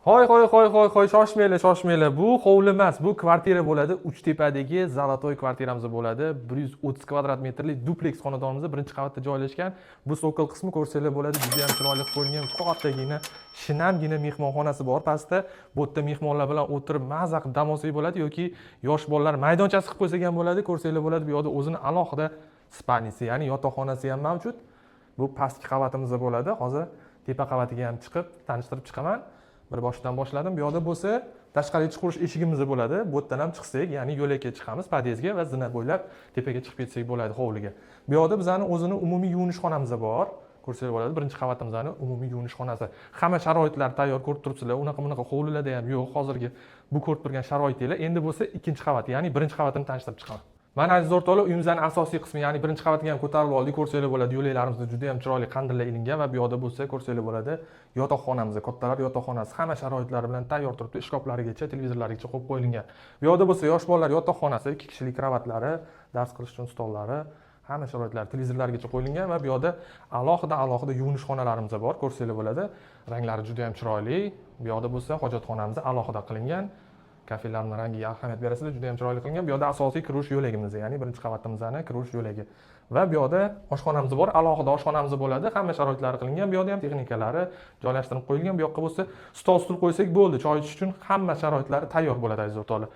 Hoy, shoshmanglar. Bu hovli emas, bu kvartira bo'ladi. Uchtepadagi Zolotoy kvartiramiz bo'ladi. 130 kvadrat metrlik dupleks xonadonimiz birinchi qavatda joylashgan. Bu sokol qismi ko'rsanglar bo'ladi. Juda ham chiroyli qo'yilgan, kattagina, shinamgina mehmonxonasi bor pastda. Bu yerda mehmonlar bilan o'tirib maza qilib dam olsak bo'ladi yoki yosh bolalar maydonchasi qilib qo'ysak ham bo'ladi. Ko'rsanglar bo'ladi. Bu yerda o'zini alohida spanisi, ya'ni yotoqxonasi ham mavjud. Bu pastki qavatimizda bo'ladi. Hozir tepa qavatiga ham chiqib tanishtirib chiqaman. Bir boshidan boshladim. Bu yoqda bo'lsa, tashqariga chiqish eshigimiz bo'ladi. Bu yerdan ham chiqsak, ya'ni yo'lakka chiqamiz, podyezdga va zina bo'ylab tepaga chiqib ketsak bo'ladi hovliga. Bu yoqda bizning o'zini umumiy yuvinish xonamiz bor. Ko'rsangiz bo'ladi, birinchi qavatimizning umumiy yuvinish xonasi. Hamma sharoitlar tayyor ko'rib turibsizlar. Unaqa hovlilarda ham yo'q, hozirgi bu ko'rib turgan sharoitlar. Endi bo'lsa ikkinchi qavat, ya'ni birinchi qavatini tanishtirib chiqaman. Mana aziz o'rtoqlar, uyimizning asosiy qismi, ya'ni birinchi qavatga ham ko'tarib oldik. Ko'rsanglar bo'ladi, yo'laklarimiz juda ham chiroyli qandirlar ilingan va bu yoqda bo'lsa, ko'rsanglar bo'ladi, yotoqxonamiz, kattalar yotoqxonasi hamma sharoitlari bilan tayyor turibdi. Shkoflarigacha, televizorlarigacha qo'yib qo'yilgan. Bu yoqda bo'lsa, yosh bolalar yotoqxonasi, 2 kishilik kravatlari, dars qilish uchun stollari, hamma sharoitlar televizorlarigacha qo'yilgan va bu yoqda alohida yuvinish xonalarimiz bor. Ko'rsanglar bo'ladi, ranglari juda ham chiroyli. Bu yoqda bo'lsa, hojatxonamiz alohida qilingan. Kafelarning rangiga ahamiyat berasizlar, juda ham chiroyli qilingan. Bu yoqda asosiy kirish yo'lagimiz, ya'ni birinchi qavatimizning kirish yo'lagi. Va bu yoqda oshxonamiz bor, alohida oshxonamiz bo'ladi. Hamma sharoitlari qilingan. Bu yoqda ham texnikalari joylashtirib qo'yilgan. Bu yoqqa bo'lsa, stol-stul qo'ysak bo'ldi. Choy ichish uchun hamma sharoitlari tayyor bo'ladi aziz o'rtoqlar.